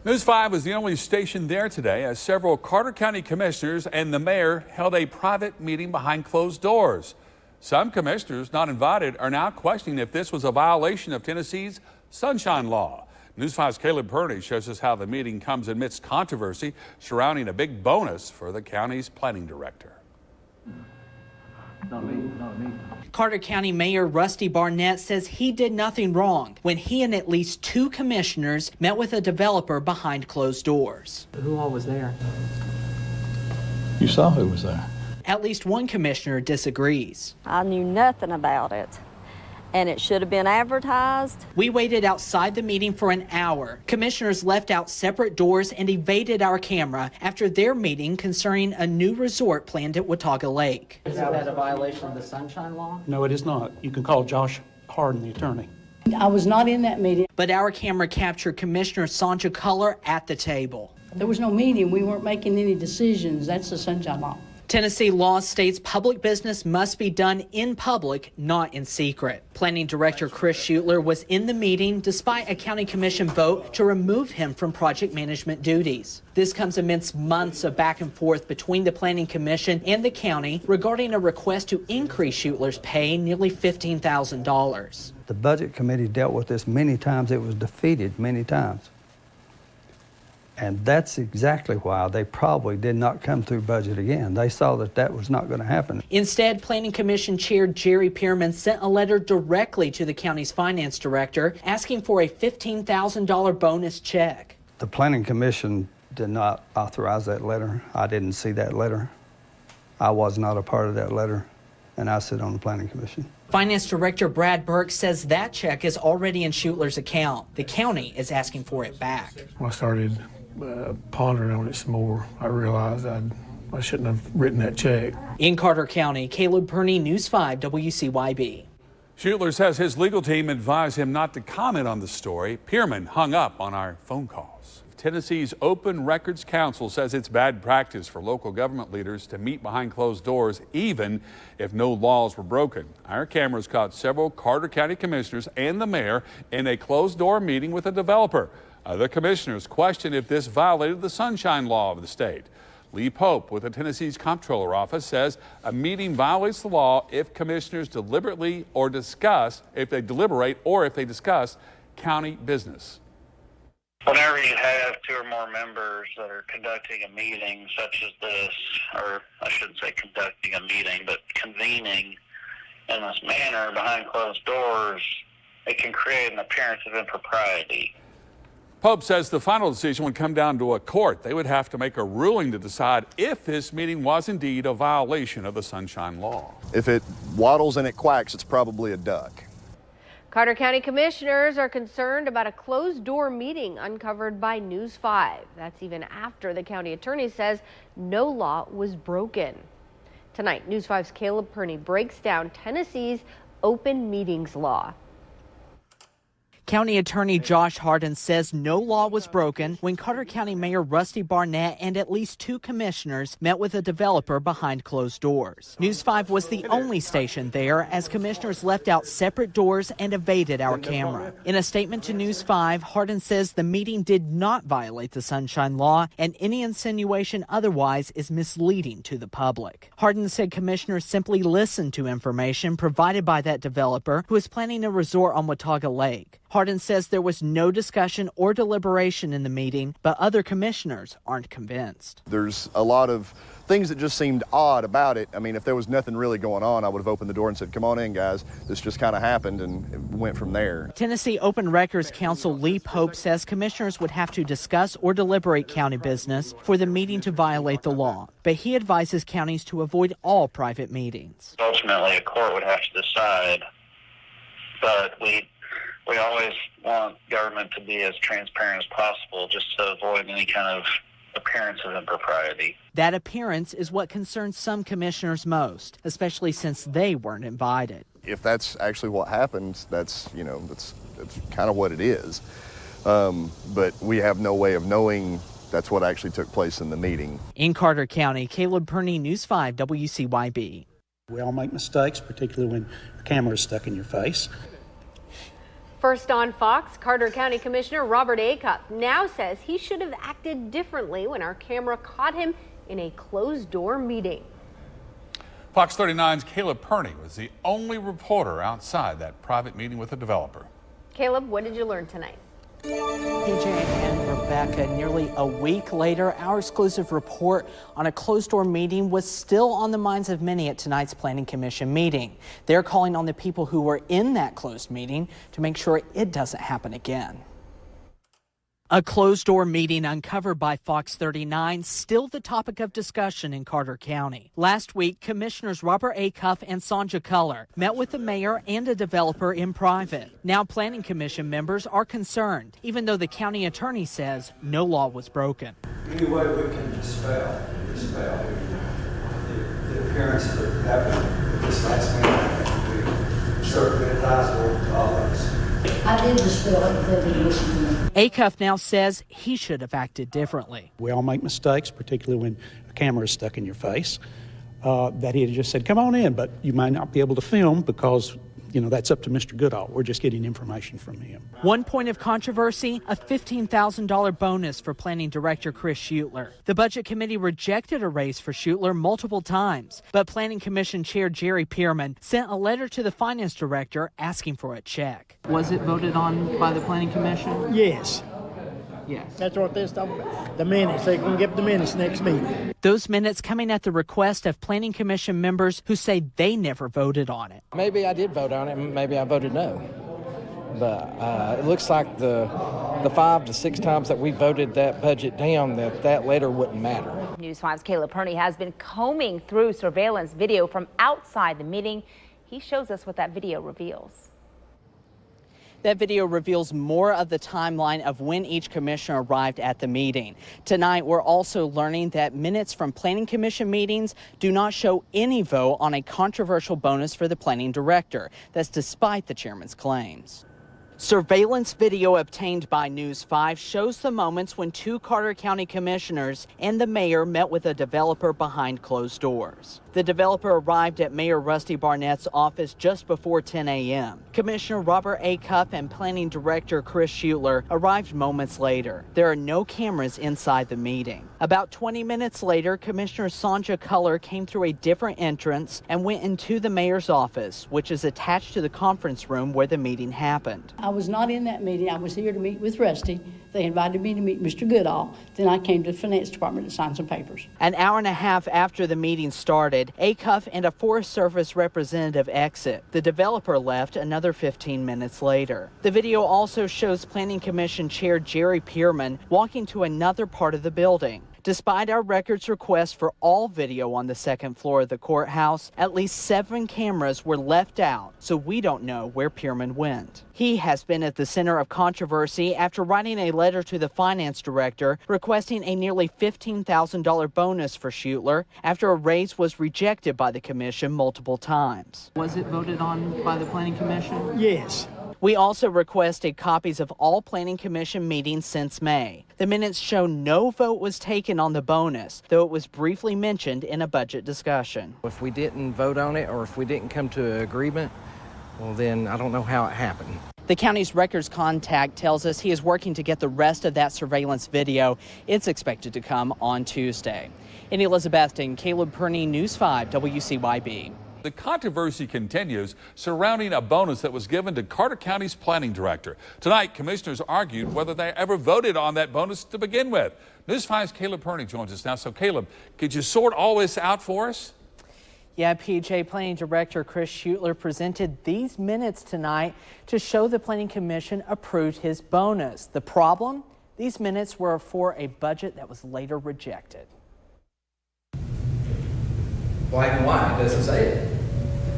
News 5 was the only station there today as several Carter County commissioners and the mayor held a private meeting behind closed doors. Some commissioners not invited are now questioning if this was a violation of Tennessee's Sunshine Law. News 5's Caleb Perhne shows us how the meeting comes amidst controversy surrounding a big bonus for the county's planning director. Not me. Carter County Mayor Rusty Barnett says he did nothing wrong when he and at least 2 commissioners met with a developer behind closed doors. Who all was there? You saw who was there. At least one commissioner disagrees. I knew nothing about it, and it should have been advertised. We waited outside the meeting for an hour. Commissioners left out separate doors and evaded our camera after their meeting concerning a new resort planned at Watauga Lake. Is that a violation of the Sunshine Law? No, it is not. You can call Josh Harden, the attorney. I was not in that meeting. But our camera captured Commissioner Sandra Culler at the table. There was no meeting. We weren't making any decisions. That's the Sunshine Law. Tennessee law states public business must be done in public, not in secret. Planning Director Chris Schutler was in the meeting despite a county commission vote to remove him from project management duties. This comes amidst months of back and forth between the Planning Commission and the county regarding a request to increase Schutler's pay nearly $15,000. The Budget Committee dealt with this many times. It was defeated many times. And that's exactly why they probably did not come through budget again. They saw that that was not going to happen. Instead, Planning Commission Chair Jerry Pierman sent a letter directly to the county's finance director asking for a $15,000 bonus check. The Planning Commission did not authorize that letter. I didn't see that letter. I was not a part of that letter, and I sit on the Planning Commission. Finance Director Brad Burke says that check is already in Schutler's account. The county is asking for it back. When I started pondering on it some more, I realized I shouldn't have written that check. In Carter County, Caleb Perhne, News 5 WCYB. Schutler says his legal team advised him not to comment on the story. Pierman hung up on our phone calls. Tennessee's Open Records Council says it's bad practice for local government leaders to meet behind closed doors, even if no laws were broken. Our cameras caught several Carter County commissioners and the mayor in a closed-door meeting with a developer. Other commissioners questioned if this violated the Sunshine Law of the state. Lee Pope with the Tennessee's Comptroller Office says a meeting violates the law if commissioners deliberate or discuss county business. Whenever you have 2 or more members that are conducting a meeting such as this, or I shouldn't say conducting a meeting, but convening in this manner behind closed doors, it can create an appearance of impropriety. Pope says the final decision would come down to a court. They would have to make a ruling to decide if this meeting was indeed a violation of the Sunshine Law. If it waddles and it quacks, it's probably a duck. Carter County commissioners are concerned about a closed-door meeting uncovered by News 5. That's even after the county attorney says no law was broken. Tonight, News 5's Caleb Perhne breaks down Tennessee's open meetings law. County Attorney Josh Harden says no law was broken when Carter County Mayor Rusty Barnett and at least 2 commissioners met with a developer behind closed doors. News 5 was the only station there as commissioners left out separate doors and evaded our camera. In a statement to News 5, Harden says the meeting did not violate the Sunshine Law and any insinuation otherwise is misleading to the public. Harden said commissioners simply listened to information provided by that developer who is planning a resort on Watauga Lake. Harden says there was no discussion or deliberation in the meeting, but other commissioners aren't convinced. There's a lot of things that just seemed odd about it. I mean, if there was nothing really going on, I would have opened the door and said, come on in, guys. This just kind of happened and it went from there. Tennessee Open Records Counsel Lee Pope says commissioners would have to discuss or deliberate county business for the meeting to violate the law, but he advises counties to avoid all private meetings. Ultimately, a court would have to decide, but we always want government to be as transparent as possible just to avoid any kind of appearance of impropriety. That appearance is what concerns some commissioners most, especially since they weren't invited. If that's actually what happens, that's kind of what it is. But we have no way of knowing that's what actually took place in the meeting. In Carter County, Caleb Perhne, News 5 WCYB. We all make mistakes, particularly when the camera is stuck in your face. First on Fox, Carter County Commissioner Robert Acuff now says he should have acted differently when our camera caught him in a closed-door meeting. Fox 39's Caleb Perhne was the only reporter outside that private meeting with a developer. Caleb, what did you learn tonight? PJ and Rebecca, nearly a week later, our exclusive report on a closed-door meeting was still on the minds of many at tonight's Planning Commission meeting. They're calling on the people who were in that closed meeting to make sure it doesn't happen again. A closed-door meeting uncovered by Fox 39, still the topic of discussion in Carter County. Last week, Commissioners Robert Acuff and Sonja Culler met with the mayor and a developer in private. Now Planning Commission members are concerned, even though the county attorney says no law was broken. Any way we can dispel the appearance that happened this last meeting, we certainly advisable to all of us. I did dispel it, they didn't listen to me. Acuff now says he should have acted differently. We all make mistakes, particularly when a camera is stuck in your face. That he had just said, come on in, but you might not be able to film because, you know, that's up to Mr. Goodall. We're just getting information from him. One point of controversy, a $15,000 bonus for Planning Director Chris Schutler. The Budget Committee rejected a raise for Schutler multiple times, but Planning Commission Chair Jerry Perhne sent a letter to the Finance Director asking for a check. Was it voted on by the Planning Commission? Yes. Yes. That's what they're talking about. The minutes. They're going to give the minutes next meeting. Those minutes coming at the request of Planning Commission members who say they never voted on it. Maybe I did vote on it, maybe I voted no. But it looks like the 5 to 6 times that we voted that budget down, that letter wouldn't matter. News 5's Caleb Perhne has been combing through surveillance video from outside the meeting. He shows us what that video reveals. That video reveals more of the timeline of when each commissioner arrived at the meeting. Tonight, we're also learning that minutes from Planning Commission meetings do not show any vote on a controversial bonus for the planning director. That's despite the chairman's claims. Surveillance video obtained by News 5 shows the moments when 2 Carter County commissioners and the mayor met with a developer behind closed doors. The developer arrived at Mayor Rusty Barnett's office just before 10 a.m. Commissioner Robert Acuff and Planning Director Chris Schutler arrived moments later. There are no cameras inside the meeting. About 20 minutes later, Commissioner Sonja Culler came through a different entrance and went into the mayor's office, which is attached to the conference room where the meeting happened. I was not in that meeting. I was here to meet with Rusty. They invited me to meet Mr. Goodall. Then I came to the Finance Department to sign some papers. An hour and a half after the meeting started, Acuff and a Forest Service representative exit. The developer left another 15 minutes later. The video also shows Planning Commission Chair Jerry Perhne walking to another part of the building. Despite our records request for all video on the second floor of the courthouse, at least 7 cameras were left out, so we don't know where Perhne went. He has been at the center of controversy after writing a letter to the finance director requesting a nearly $15,000 bonus for Schutler after a raise was rejected by the commission multiple times. Was it voted on by the Planning Commission? Yes. We also requested copies of all Planning Commission meetings since May. The minutes show no vote was taken on the bonus, though it was briefly mentioned in a budget discussion. If we didn't vote on it or if we didn't come to an agreement, well then I don't know how it happened. The county's records contact tells us he is working to get the rest of that surveillance video. It's expected to come on Tuesday. In Elizabethton, Caleb Perhne, News 5 WCYB. The controversy continues surrounding a bonus that was given to Carter County's planning director. Tonight, commissioners argued whether they ever voted on that bonus to begin with. News 5's Caleb Perhne joins us now. So, Caleb, could you sort all this out for us? Yeah, PJ, Planning Director Chris Schutler presented these minutes tonight to show the Planning Commission approved his bonus. The problem? These minutes were for a budget that was later rejected. Black and white, it doesn't say it.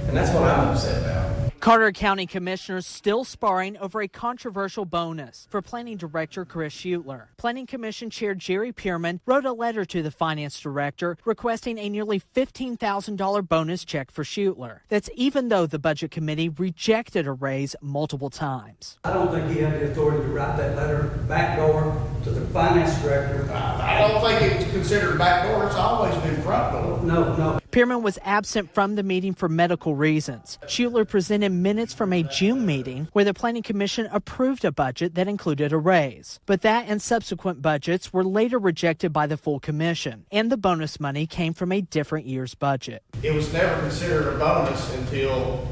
And that's what I'm upset about. Carter County commissioners still sparring over a controversial bonus for Planning Director Chris Schutler. Planning Commission Chair Jerry Perhne wrote a letter to the Finance Director requesting a nearly $15,000 bonus check for Schutler. That's even though the Budget Committee rejected a raise multiple times. I don't think he had the authority to write that letter backdoor to the Finance Director. I don't think it's considered backdoor. It's always been front door. No. Perhne was absent from the meeting for medical reasons. Schuettler presented minutes from a June meeting where the Planning Commission approved a budget that included a raise. But that and subsequent budgets were later rejected by the full commission, and the bonus money came from a different year's budget. It was never considered a bonus until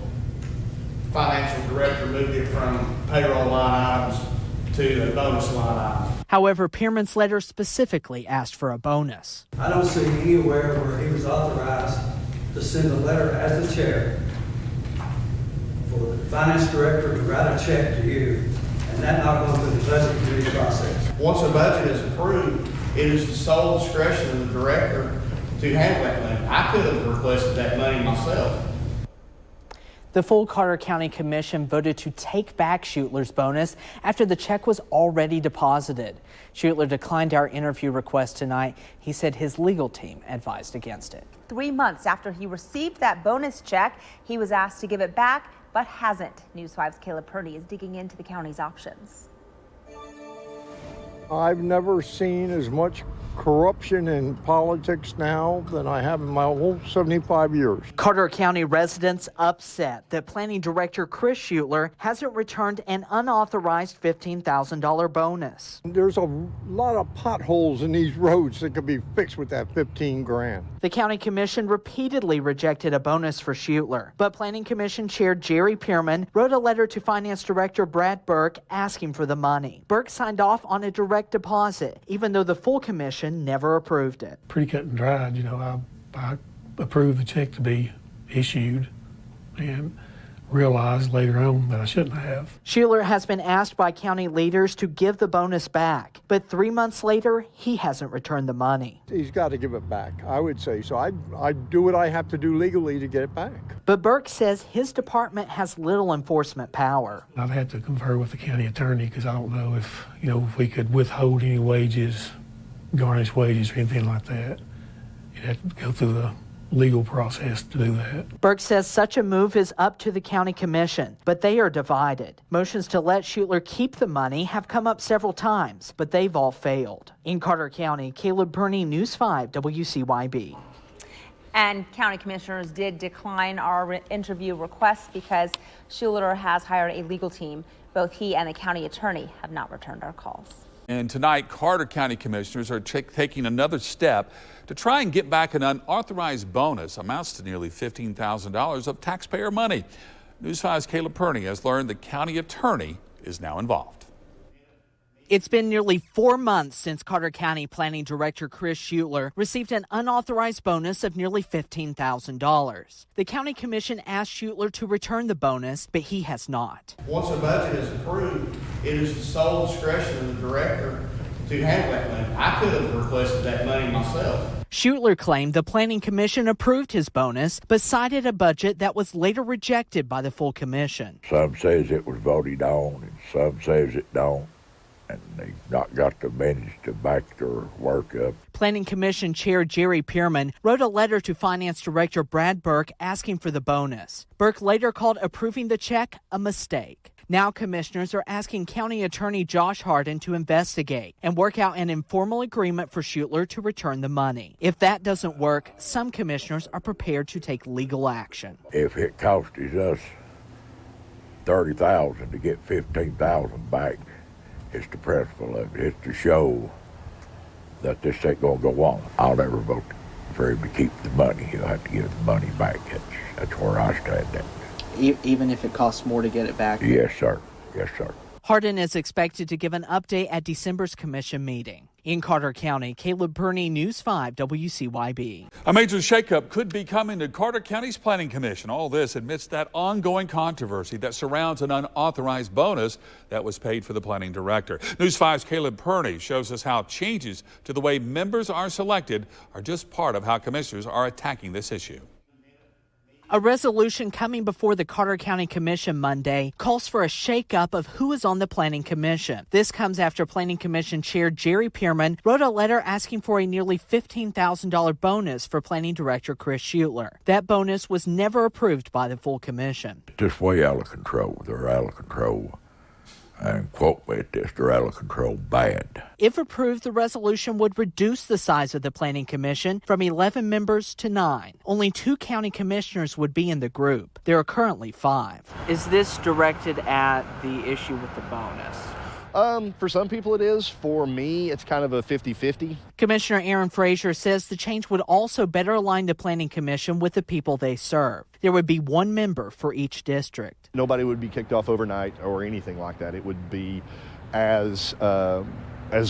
the financial director moved it from payroll line items to a bonus line item. However, Perhne's letter specifically asked for a bonus. I don't see anywhere where he was authorized to send a letter as the chair for the finance director to write a check to you and that not go through the budget committee process. Once a budget is approved, it is the sole discretion of the director to handle that money. I could have requested that money myself. The full Carter County Commission voted to take back Schuettler's bonus after the check was already deposited. Schuettler declined our interview request tonight. He said his legal team advised against it. 3 months after he received that bonus check, he was asked to give it back, but hasn't. News 5's Caleb Perhne is digging into the county's options. I've never seen as much corruption in politics now than I have in my whole 75 years. Carter County residents upset that Planning Director Chris Schuettler hasn't returned an unauthorized $15,000 bonus. There's a lot of potholes in these roads that could be fixed with that 15 grand. The County Commission repeatedly rejected a bonus for Schuettler, but Planning Commission Chair Jerry Perhne wrote a letter to Finance Director Brad Burke asking for the money. Burke signed off on a direct deposit, even though the full commission never approved it. Pretty cut and dried, you know, I approved the check to be issued and realized later on that I shouldn't have. Schuettler has been asked by county leaders to give the bonus back, but 3 months later, he hasn't returned the money. He's got to give it back, I would say. So I do what I have to do legally to get it back. But Burke says his department has little enforcement power. I'd have to confer with the county attorney because I don't know if, you know, if we could withhold any wages, garnish wages or anything like that. You'd have to go through the legal process to do that. Burke says such a move is up to the county commission, but they are divided. Motions to let Schuettler keep the money have come up several times, but they've all failed. In Carter County, Caleb Perhne, News 5 WCYB. And county commissioners did decline our interview request because Schuettler has hired a legal team. Both he and the county attorney have not returned our calls. And tonight, Carter County commissioners are taking another step to try and get back an unauthorized bonus, amounts to nearly $15,000 of taxpayer money. News 5's Caleb Perhne has learned the county attorney is now involved. It's been nearly 4 months since Carter County Planning Director Chris Schuettler received an unauthorized bonus of nearly $15,000. The county commission asked Schuettler to return the bonus, but he has not. Once a budget is approved, it is the sole discretion of the director to handle that money. I could have requested that money myself. Schuettler claimed the Planning Commission approved his bonus, but cited a budget that was later rejected by the full commission. Some says it was voted on, and some says it don't. And they've not got the minutes to back their work up. Planning Commission Chair Jerry Perhne wrote a letter to Finance Director Brad Burke asking for the bonus. Burke later called approving the check a mistake. Now commissioners are asking County Attorney Josh Hardin to investigate and work out an informal agreement for Schuettler to return the money. If that doesn't work, some commissioners are prepared to take legal action. If it costs us $30,000 to get $15,000 back, it's the principle of it. It's to show that this ain't gonna go on. I'll never vote for him to keep the money. He'll have to give the money back. That's where I stand at. Even if it costs more to get it back? Yes, sir. Yes, sir. Hardin is expected to give an update at December's commission meeting. In Carter County, Caleb Perhne, News 5 WCYB. A major shakeup could be coming to Carter County's Planning Commission. All this amidst that ongoing controversy that surrounds an unauthorized bonus that was paid for the planning director. News 5's Caleb Perhne shows us how changes to the way members are selected are just part of how commissioners are attacking this issue. A resolution coming before the Carter County Commission Monday calls for a shakeup of who is on the Planning Commission. This comes after Planning Commission Chair Jerry Perhne wrote a letter asking for a nearly $15,000 bonus for Planning Director Chris Schuettler. That bonus was never approved by the full commission. Just way out of control. They're out of control. And quote me at this, they're out of control bad. If approved, the resolution would reduce the size of the Planning Commission from 11 members to 9. Only 2 county commissioners would be in the group. There are currently 5. Is this directed at the issue with the bonus? For some people it is. For me, it's kind of a 50-50. Commissioner Aaron Frazier says the change would also better align the Planning Commission with the people they serve. There would be 1 member for each district. Nobody would be kicked off overnight or anything like that. It would be as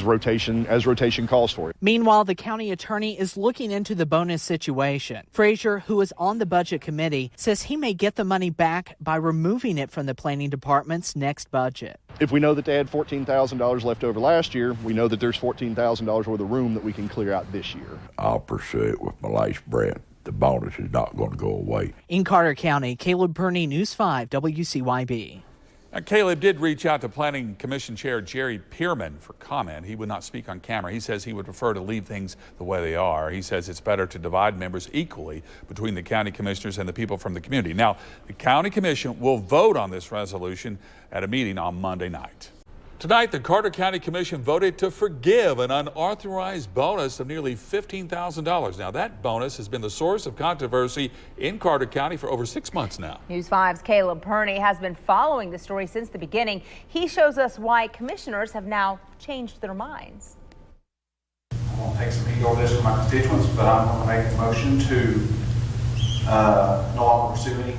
rotation calls for it. Meanwhile, the county attorney is looking into the bonus situation. Frazier, who is on the budget committee, says he may get the money back by removing it from the planning department's next budget. If we know that they had $14,000 left over last year, we know that there's $14,000 worth of room that we can clear out this year. I'll pursue it with my last breath. The bonus is not going to go away. In Carter County, Caleb Perhne, News 5, WCYB. Now, Caleb did reach out to Planning Commission Chair Jerry Perhne for comment. He would not speak on camera. He says he would prefer to leave things the way they are. He says it's better to divide members equally between the county commissioners and the people from the community. Now, the county commission will vote on this resolution at a meeting on Monday night. Tonight, the Carter County Commission voted to forgive an unauthorized bonus of nearly $15,000. Now, that bonus has been the source of controversy in Carter County for over 6 months now. News 5's Caleb Perhne has been following the story since the beginning. He shows us why commissioners have now changed their minds. I'm going to take some heat over this with my constituents, but I'm going to make a motion to no longer pursue any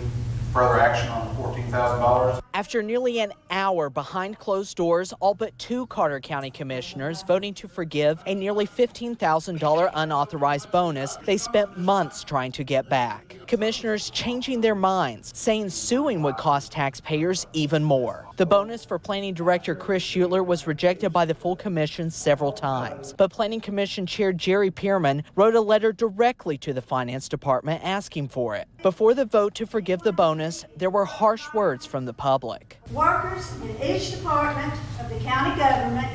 further action on the $14,000. After nearly an hour behind closed doors, all but 2 Carter County commissioners voting to forgive a nearly $15,000 unauthorized bonus they spent months trying to get back. Commissioners changing their minds, saying suing would cost taxpayers even more. The bonus for Planning Director Chris Schutler was rejected by the full commission several times, but Planning Commission Chair Jerry Perhne wrote a letter directly to the Finance Department asking for it. Before the vote to forgive the bonus, there were harsh words from the public. Workers in each department of the county government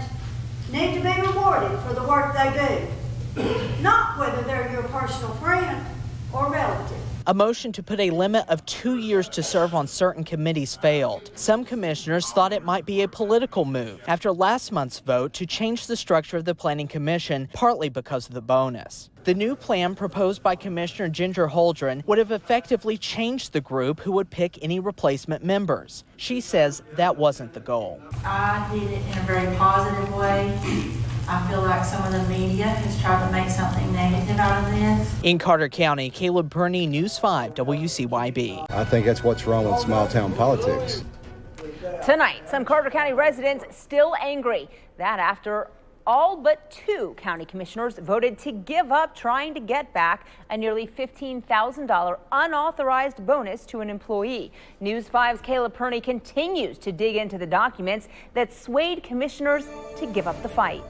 need to be rewarded for the work they do, not whether they're your personal friend or relative. A motion to put a limit of 2 years to serve on certain committees failed. Some commissioners thought it might be a political move after last month's vote to change the structure of the Planning Commission, partly because of the bonus. The new plan proposed by Commissioner Ginger Holdren would have effectively changed the group who would pick any replacement members. She says that wasn't the goal. I did it in a very positive way. I feel like some of the media has tried to make something negative out of this. In Carter County, Caleb Perhne, News 5, WCYB. I think that's what's wrong with small town politics. Tonight, some Carter County residents still angry. That after all but 2 county commissioners voted to give up trying to get back a nearly $15,000 unauthorized bonus to an employee. News 5's Caleb Perhne continues to dig into the documents that swayed commissioners to give up the fight.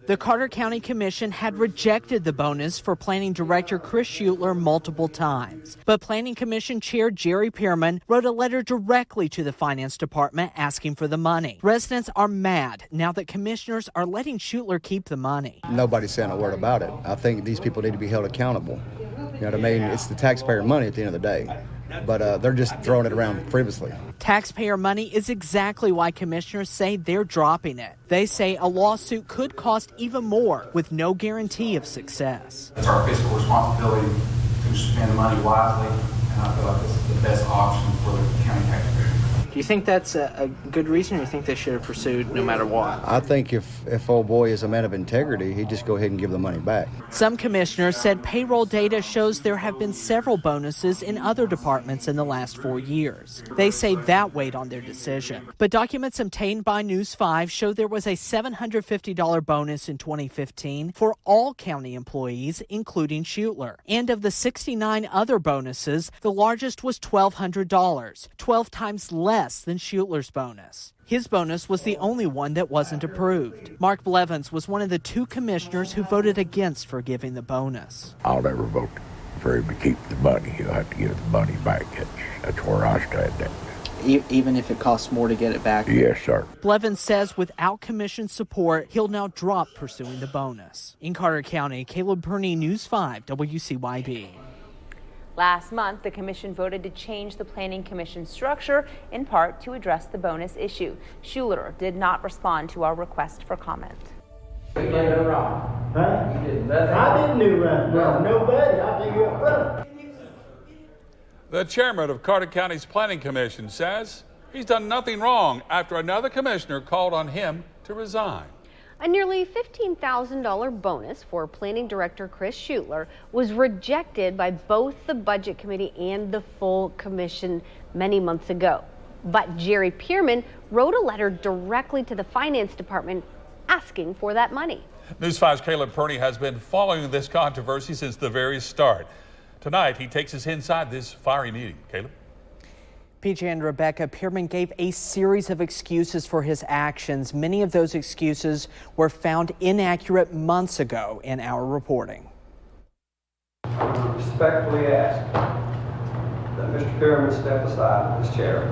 The Carter County Commission had rejected the bonus for Planning Director Chris Schutler multiple times. But Planning Commission Chair Jerry Perhne wrote a letter directly to the Finance Department asking for the money. Residents are mad now that commissioners are letting Schutler keep the money. Nobody's saying a word about it. I think these people need to be held accountable. You know what I mean? It's the taxpayer money at the end of the day. But they're just throwing it around frivolously. Taxpayer money is exactly why commissioners say they're dropping it. They say a lawsuit could cost even more with no guarantee of success. It's our fiscal responsibility to spend money wisely, and I feel like this is the best option for the county taxpayer. Do you think that's a good reason, or do you think they should have pursued no matter what? I think if old boy is a man of integrity, he'd just go ahead and give the money back. Some commissioners said payroll data shows there have been several bonuses in other departments in the last 4 years. They say that weighed on their decision. But documents obtained by News 5 show there was a $750 bonus in 2015 for all county employees, including Schutler. And of the 69 other bonuses, the largest was $1,200, 12 times less than Schutler's bonus. His bonus was the only one that wasn't approved. Mark Blevins was one of the 2 commissioners who voted against forgiving the bonus. I'll never vote for him to keep the money. He'll have to give the money back. That's where I stand at. Even if it costs more to get it back? Yes, sir. Blevins says without commission support, he'll now drop pursuing the bonus. In Carter County, Caleb Perhne, News 5, WCYB. Last month, the commission voted to change the Planning Commission structure, in part to address the bonus issue. Schuler did not respond to our request for comment. You did no wrong. Huh? You did nothing. I didn't do right. No, nobody. I think you're up front. The chairman of Carter County's Planning Commission says he's done nothing wrong after another commissioner called on him to resign. A nearly $15,000 bonus for Planning Director Chris Schuler was rejected by both the Budget Committee and the full commission many months ago. But Jerry Perhne wrote a letter directly to the Finance Department asking for that money. News 5's Caleb Perhne has been following this controversy since the very start. Tonight, he takes us inside this fiery meeting. Caleb? PJ and Rebecca, Perhne gave a series of excuses for his actions. Many of those excuses were found inaccurate months ago in our reporting. I respectfully ask that Mr. Perhne step aside from his chair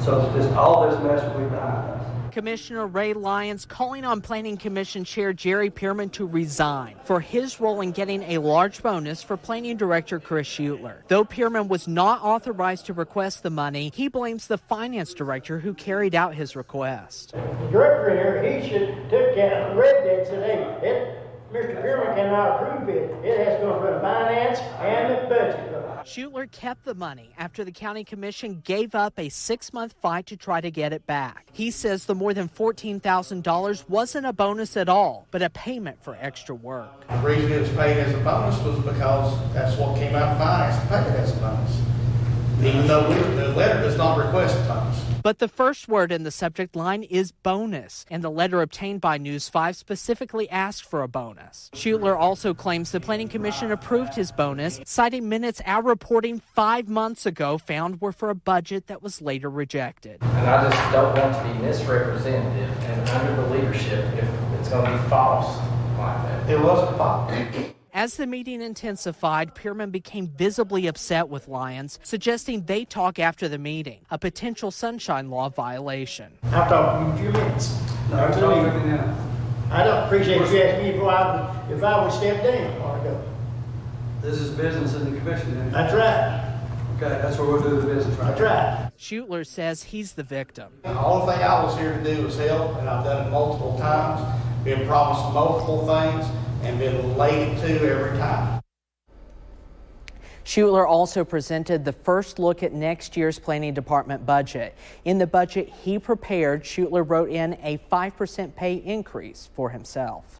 so that all this mess will be behind us. Commissioner Ray Lyons calling on Planning Commission Chair Jerry Perhne to resign for his role in getting a large bonus for Planning Director Chris Schuler. Though Perhne was not authorized to request the money, he blames the Finance Director who carried out his request. The director here, he should took out read that and said, hey, Mr. Perhne cannot approve it. It has to go for the finance and the budget. Schuler kept the money after the county commission gave up a 6-month fight to try to get it back. He says the more than $14,000 wasn't a bonus at all, but a payment for extra work. The reason it was paid as a bonus was because that's what came out of finance, to pay it as a bonus. Even though the letter does not request a bonus. But the first word in the subject line is bonus, and the letter obtained by News 5 specifically asked for a bonus. Schuler also claims the Planning Commission approved his bonus, citing minutes our reporting 5 months ago found were for a budget that was later rejected. And I just don't want to be misrepresented and under the leadership if it's going to be false like that. It wasn't false. As the meeting intensified, Perhne became visibly upset with Lyons, suggesting they talk after the meeting, a potential sunshine law violation. I'll talk to you in a few minutes. I don't appreciate you asking me if I would step down or go. This is business in the commission. That's right. Okay, that's where we'll do the business right. That's right. Schuler says he's the victim. The only thing I was here to do was help, and I've done it multiple times, been promised multiple things, and been laid to every time. Schuler also presented the first look at next year's Planning Department budget. In the budget he prepared, Schuler wrote in a 5% pay increase for himself.